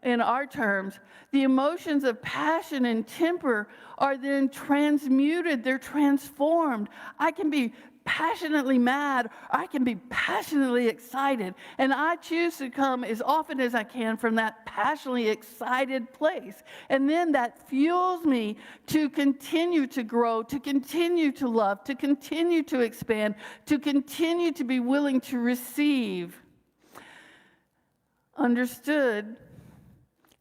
in our terms. The emotions of passion and temper are then transmuted. They're transformed. I can be passionately mad. I can be passionately excited. And I choose to come as often as I can from that passionately excited place. And then that fuels me to continue to grow, to continue to love, to continue to expand, to continue to be willing to receive. Understood,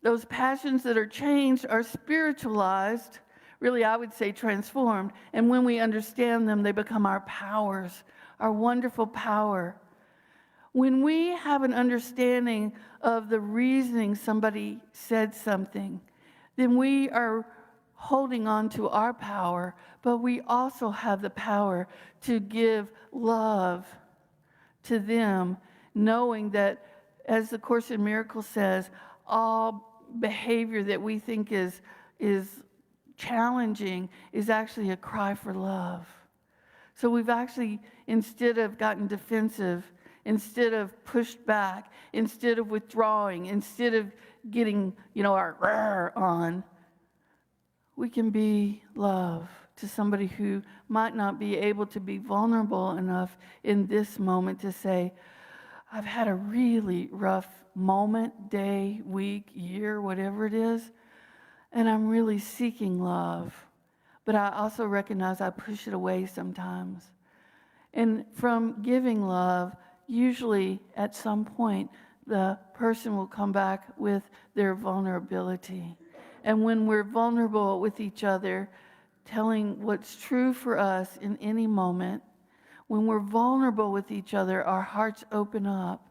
those passions that are changed are spiritualized. Really, I would say transformed. And when we understand them, they become our powers, our wonderful power. When we have an understanding of the reasoning somebody said something, then we are holding on to our power, but we also have the power to give love to them, knowing that, as the Course in Miracles says, all behavior that we think is challenging is actually a cry for love. So we've actually, instead of gotten defensive, instead of pushed back, instead of withdrawing, instead of getting, our rah on, we can be love to somebody who might not be able to be vulnerable enough in this moment to say, I've had a really rough moment, day, week, year, whatever it is, and I'm really seeking love. But I also recognize I push it away sometimes. And from giving love, usually at some point, the person will come back with their vulnerability. And when we're vulnerable with each other, telling what's true for us in any moment, when we're vulnerable with each other, our hearts open up,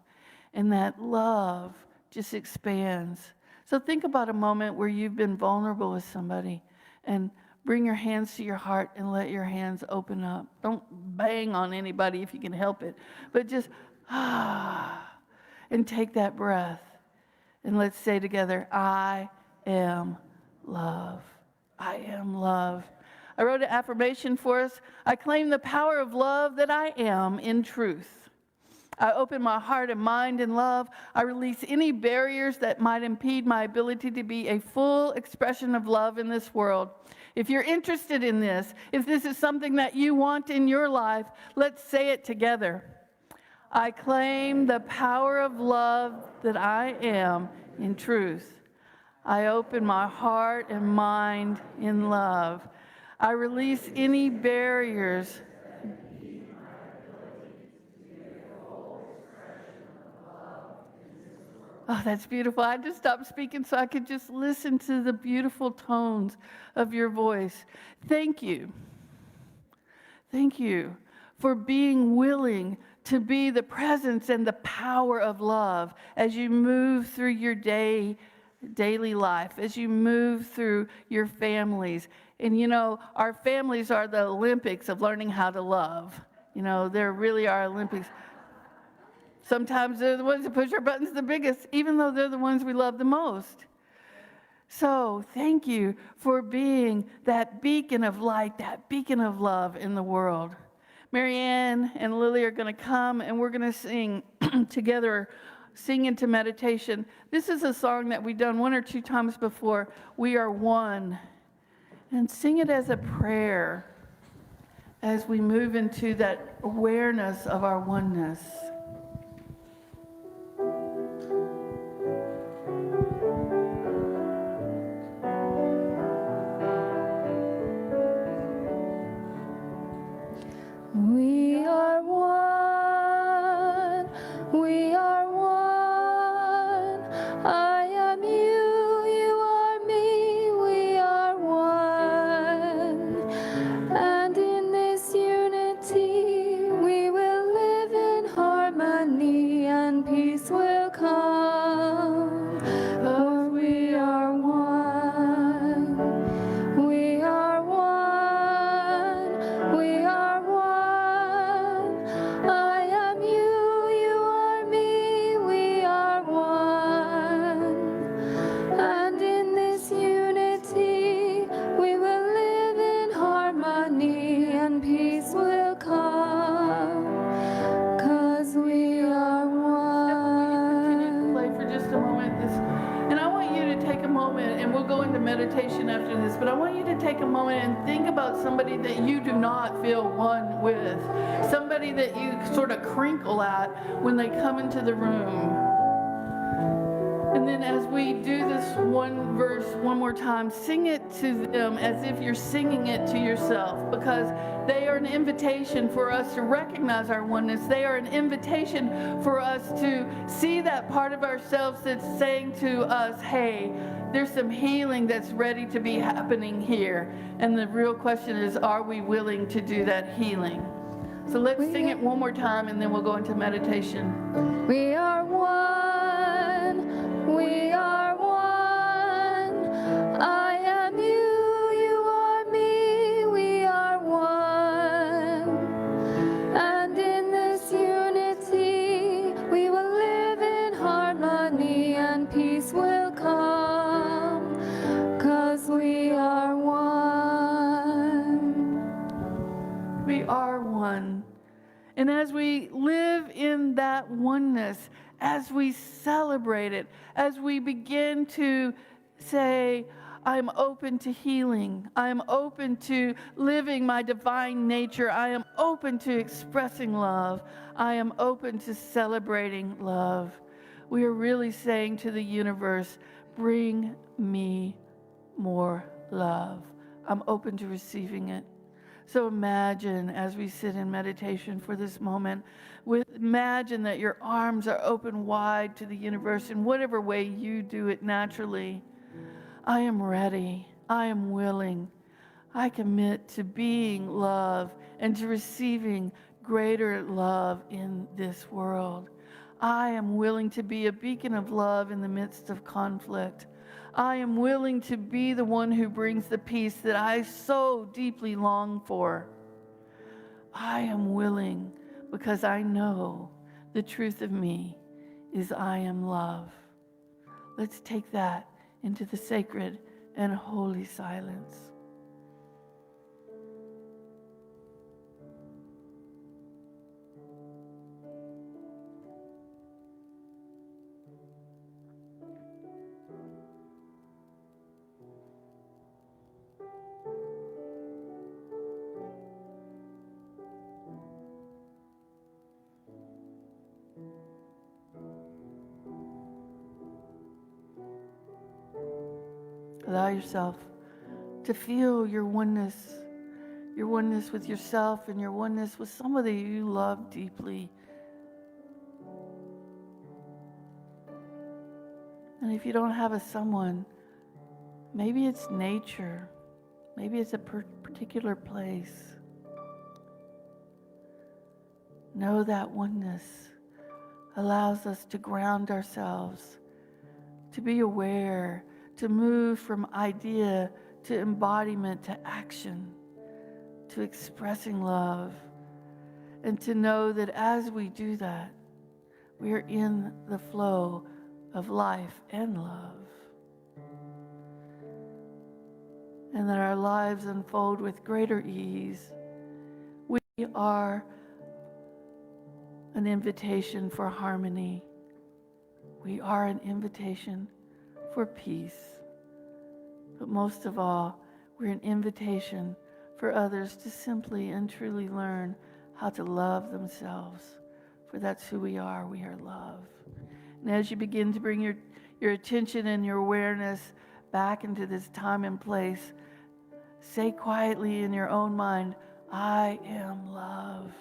and that love just expands. So think about a moment where you've been vulnerable with somebody, and bring your hands to your heart and let your hands open up. Don't bang on anybody if you can help it, but just, and take that breath. And let's say together, I am love. I am love. I wrote an affirmation for us. I claim the power of love that I am in truth. I open my heart and mind in love. I release any barriers that might impede my ability to be a full expression of love in this world. If you're interested in this, if this is something that you want in your life, let's say it together. I claim the power of love that I am in truth. I open my heart and mind in love. I release any barriers. Oh, that's beautiful. I just stopped speaking so I could just listen to the beautiful tones of your voice. Thank you. Thank you for being willing to be the presence and the power of love as you move through your daily life, as you move through your families. And you know, our families are the Olympics of learning how to love. You know, there really are Olympics. Sometimes they're the ones that push our buttons the biggest, even though they're the ones we love the most. So thank you for being that beacon of light, that beacon of love in the world. Marianne and Lily are going to come, and we're going to sing together, sing into meditation. This is a song that we've done 1 or 2 times before. We are one. And sing it as a prayer as we move into that awareness of our oneness. We are one, we are one. I am you, you are me, we are one. And in this unity, we will live in harmony and peace will come. For we are one, we are one, we are one. I am you, you are me, we are one. And in this unity, we will live in harmony and peace will come. 'Cause we are Continue to one. play for just a moment. And I want you to take a moment, and we'll go into meditation after this, but I want you to take a moment and think about somebody that you do not feel one with, somebody that you sort of crinkle at when they come into the room. And then as we do this one verse one more time, sing it to them as if you're singing it to yourself, because they are an invitation for us to recognize our oneness. They are an invitation for us to see that part of ourselves that's saying to us, hey, there's some healing that's ready to be happening here. And the real question is, are we willing to do that healing? So let's sing it one more time, and then we'll go into meditation. We are one, we are one. I am you, you are me, we are one. And in this unity, we will live in harmony and peace will come. 'Cause we are one. We are one. And as we live in that oneness, as we celebrate it, as we begin to say, I'm open to healing, I'm open to living my divine nature, I am open to expressing love, I am open to celebrating love, we are really saying to the universe, bring me more love. I'm open to receiving it. So imagine, as we sit in meditation for this moment, imagine that your arms are open wide to the universe in whatever way you do it naturally. I am ready. I am willing. I commit to being love and to receiving greater love in this world. I am willing to be a beacon of love in the midst of conflict. I am willing to be the one who brings the peace that I so deeply long for. I am willing because I know the truth of me is I am love. Let's take that into the sacred and holy silence. Allow yourself to feel your oneness with yourself and your oneness with somebody you love deeply. And if you don't have a someone, maybe it's nature, maybe it's a particular place. Know that oneness allows us to ground ourselves, to be aware, to move from idea to embodiment to action, to expressing love, and to know that as we do that, we are in the flow of life and love, and that our lives unfold with greater ease. We are an invitation for harmony. We are an invitation for peace. But most of all, we're an invitation for others to simply and truly learn how to love themselves. For that's who we are. We are love. And as you begin to bring your attention and your awareness back into this time and place, say quietly in your own mind, I am love.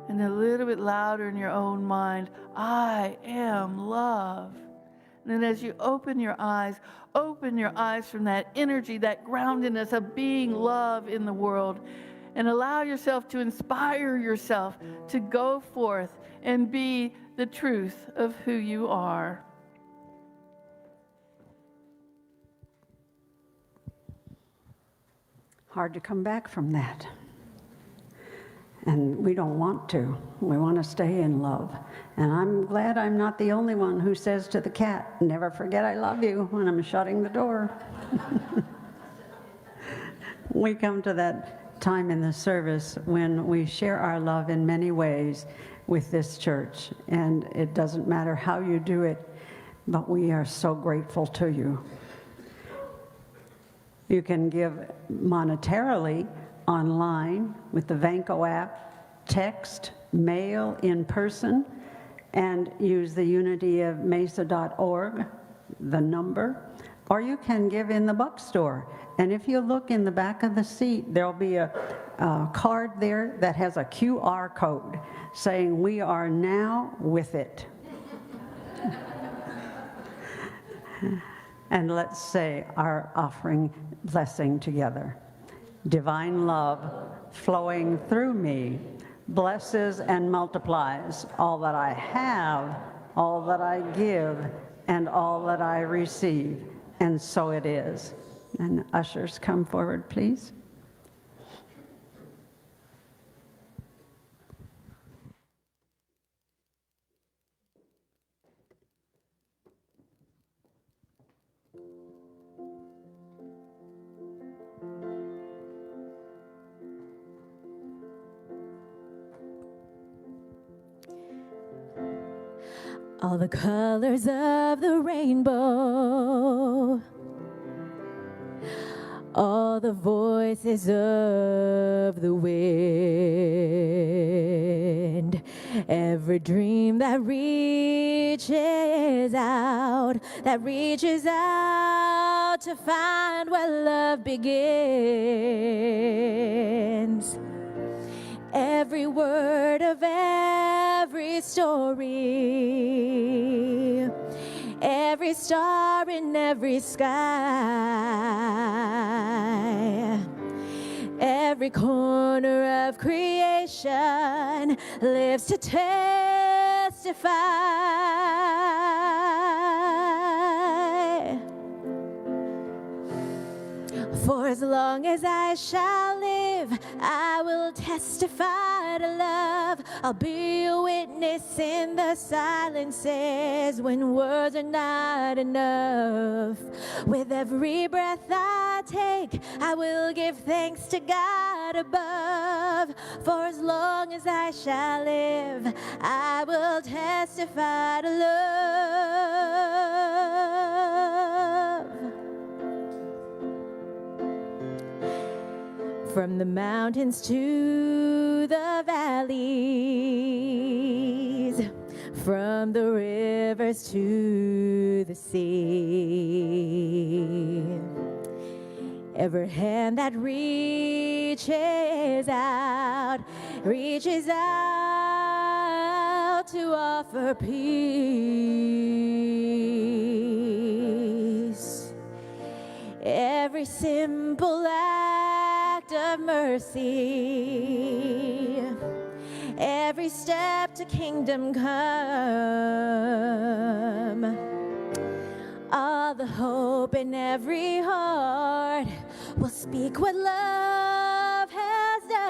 And a little bit louder in your own mind, I am love. And then as you open your eyes from that energy, that groundedness of being love in the world, and allow yourself to inspire yourself to go forth and be the truth of who you are. Hard to come back from that. And we don't want to. We want to stay in love. And I'm glad I'm not the only one who says to the cat, never forget I love you when I'm shutting the door. We come to that time in the service when we share our love in many ways with this church. And it doesn't matter how you do it, but we are so grateful to you. You can give monetarily online with the Vanco app, text, mail, in person, and use the unityofmesa.org, the number, or you can give in the bookstore. And if you look in the back of the seat, there'll be a card there that has a QR code saying we are now with it. And let's say our offering blessing together. Divine love flowing through me blesses and multiplies all that I have, all that I give, and all that I receive. And so it is. And ushers, come forward, please. All the colors of the rainbow, all the voices of the wind, every dream that reaches out to find where love begins. Every word of every story, every star in every sky, every corner of creation lives to testify. For For as long as I shall live, I will testify to love. I'll be a witness in the silences when words are not enough. With every breath I take, I will give thanks to God above. For as long as I shall live, I will testify to love. From the mountains to the valleys, from the rivers to the sea, every hand that reaches out to offer peace. Every simple act of mercy, every step to kingdom come, all the hope in every heart will speak what love has done.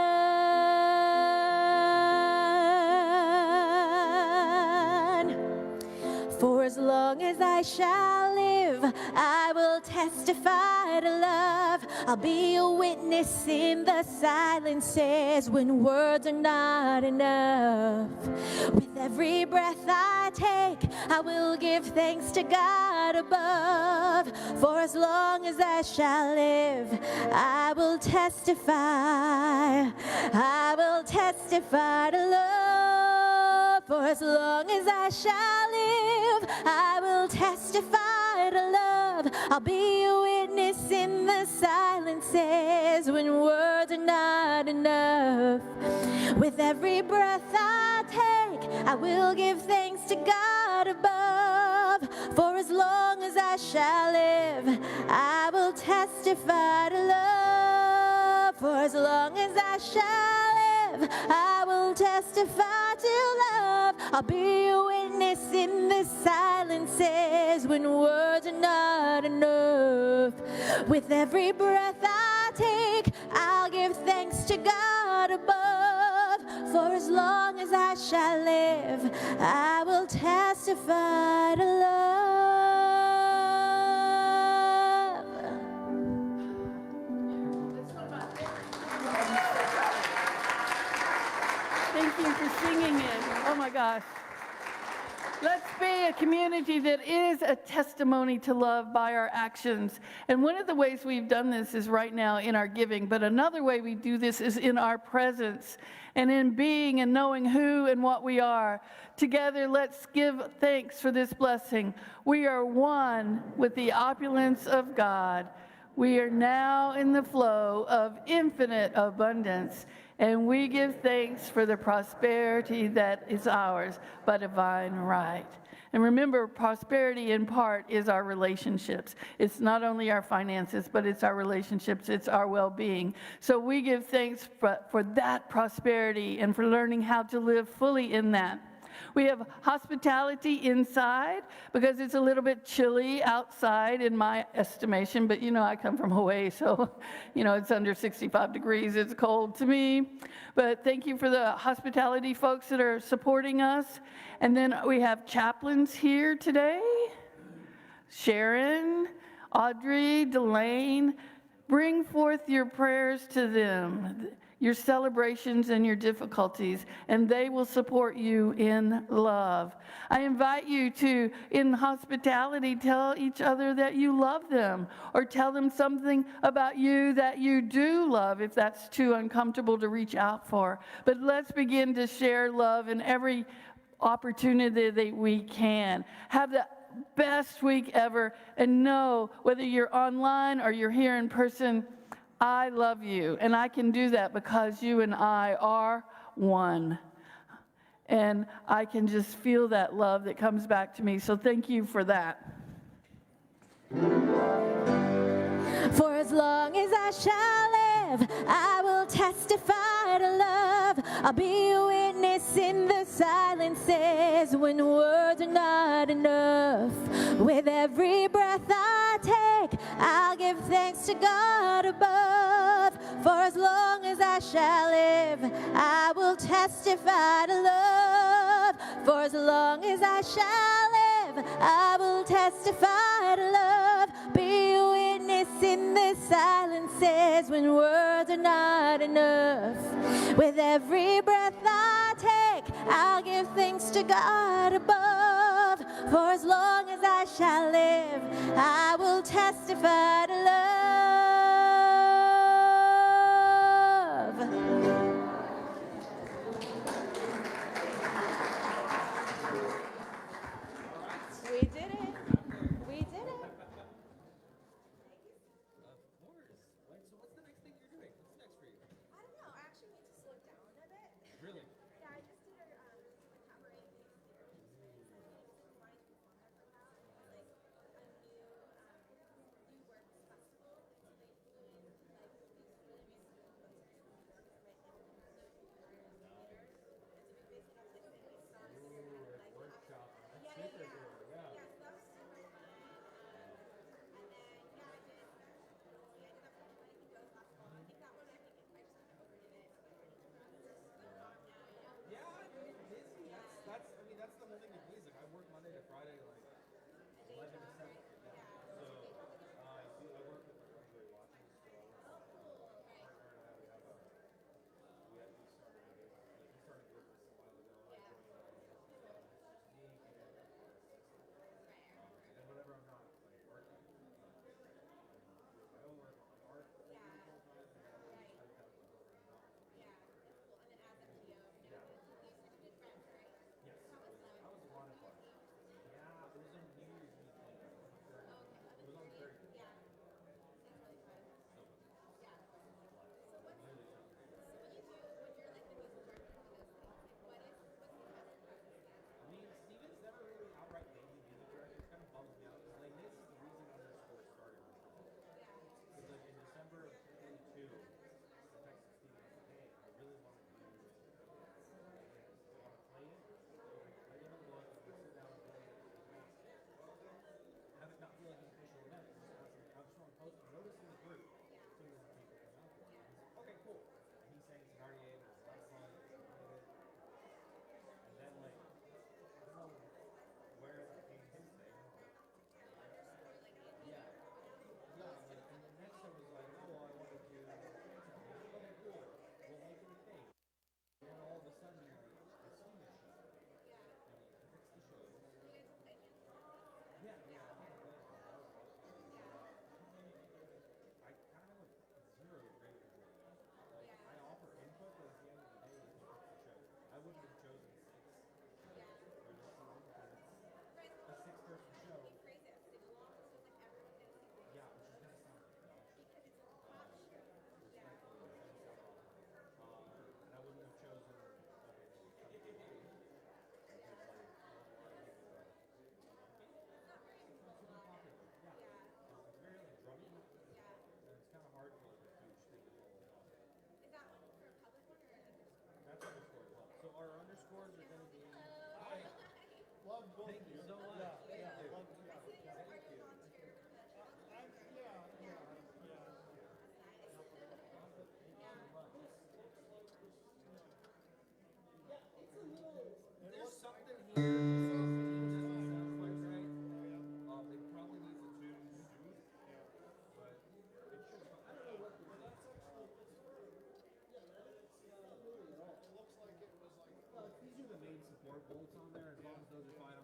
For as long as I shall live, I will testify to love. I'll be a witness in the silences when words are not enough. With every breath I take, I will give thanks to God above. For as long as I shall live, I will testify. I will testify to love. For as long as I shall live, I will testify to love. I'll be a witness in the silences when words are not enough. With every breath I take, I will give thanks to God above. For as long as I shall live, I will testify to love. For as long as I shall live, I will testify to love. I'll be a witness in the silences when words are not enough. With every breath I take, I'll give thanks to God above. For as long as I shall live, I will testify to love. Thank you for singing it. Oh my gosh. Let's be a community that is a testimony to love by our actions. And one of the ways we've done this is right now in our giving, but another way we do this is in our presence and in being and knowing who and what we are. Together, let's give thanks for this blessing. We are one with the opulence of God. We are now in the flow of infinite abundance, and we give thanks for the prosperity that is ours by divine right. And remember, prosperity in part is our relationships. It's not only our finances, but it's our relationships, it's our well-being. So we give thanks for that prosperity and for learning how to live fully in that. We have hospitality inside because it's a little bit chilly outside in my estimation, but you know, I come from Hawaii, so you know, it's under 65 degrees, it's cold to me. But thank you for the hospitality folks that are supporting us. And then we have chaplains here today. Sharon, Audrey, Delane, bring forth your prayers to them, your celebrations and your difficulties, and they will support you in love. I invite you to, in hospitality, tell each other that you love them, or tell them something about you that you do love, if that's too uncomfortable to reach out for. But let's begin to share love in every opportunity that we can. Have the best week ever, and know whether you're online or you're here in person, I love you, and I can do that because you and I are one. And I can just feel that love that comes back to me, so thank you for that. For as long as I shall live, I will testify to love. I'll be a witness in the silences when words are not enough. With every breath I take, I'll give thanks to God above. For as long as I shall live, I will testify to love. For as long as I shall live, I will testify to love. Be a witness in the silences when words are not enough. With every breath I take, I'll give thanks to God above. For as long as I shall live, I will testify to love. We did it. We did it. I don't know. I actually need to slow down a bit. Really? Yeah, I just did a cabaret piece here. So wanted to perform there for a while. And it's like a new works festival. It's really fluid, like these really musical folks who work right now. No leaders. And so we basically have like 60 songs. Like workshop. Yeah. Yeah, so that was super fun. And then yeah, I did that one. I think it was last fall. I think that one. I just recorded it. Yeah, I mean, busy. That's I mean, that's the whole thing with music. I work Monday to Friday, like 11 to 7. Yeah. So I work with my friend Joy Watching. So I work with my partner and I. We started a business a while ago. I joined Sneak and then whenever I'm not like working, my own work on art full time and then I just have my girlfriend help. Yes, that was a lot of fun. Yeah, it was a New Year's Eve thing. It was on 30th. I mean, Steven's never really outright named me music director. It kind of bums me out. Because, like, this is the reason underscore started. Because, like, in December of 2022, I texted Steven and said, hey, I really want to do this. I want to play it. I give him a look. I'm going to sit down and play it. Have it not feel like an official event. I just want to post a notice in the group. So we want people to come out for it. He's like, okay, cool. And he sang some REA. It was a lot of fun. And then, like, I don't know where it came his thing. Yeah. Yeah, like, and then next I was like, oh, I want to do, okay, cool. We'll make it a thing. And then all of a sudden, I seen this show. And I fixed the show. Yeah, yeah. I kind of like zero grade it. Like, I offer input, but at the end of the day, it's fix the show. I wouldn't have chosen 6 for this season because it's a 6-person show. Yeah, which is gonna sound like dog shit. Respectfully, it's gonna sound awful. And I wouldn't have chosen okay, because like super popular. Yeah. It's very like drummy. And it's kind of hard for like a huge thing to pull off. Is that one for a public one or that's underscore club. So our underscores are gonna be love both. Thank you so much. Yeah, yeah. Love, yeah. Thank you. There's something here. It doesn't sound quite right. It probably needs a tune soon, but it should. I don't know what. That's actually. It looks like it was like. Well, these are the main support bolts on there. As long as those are fine,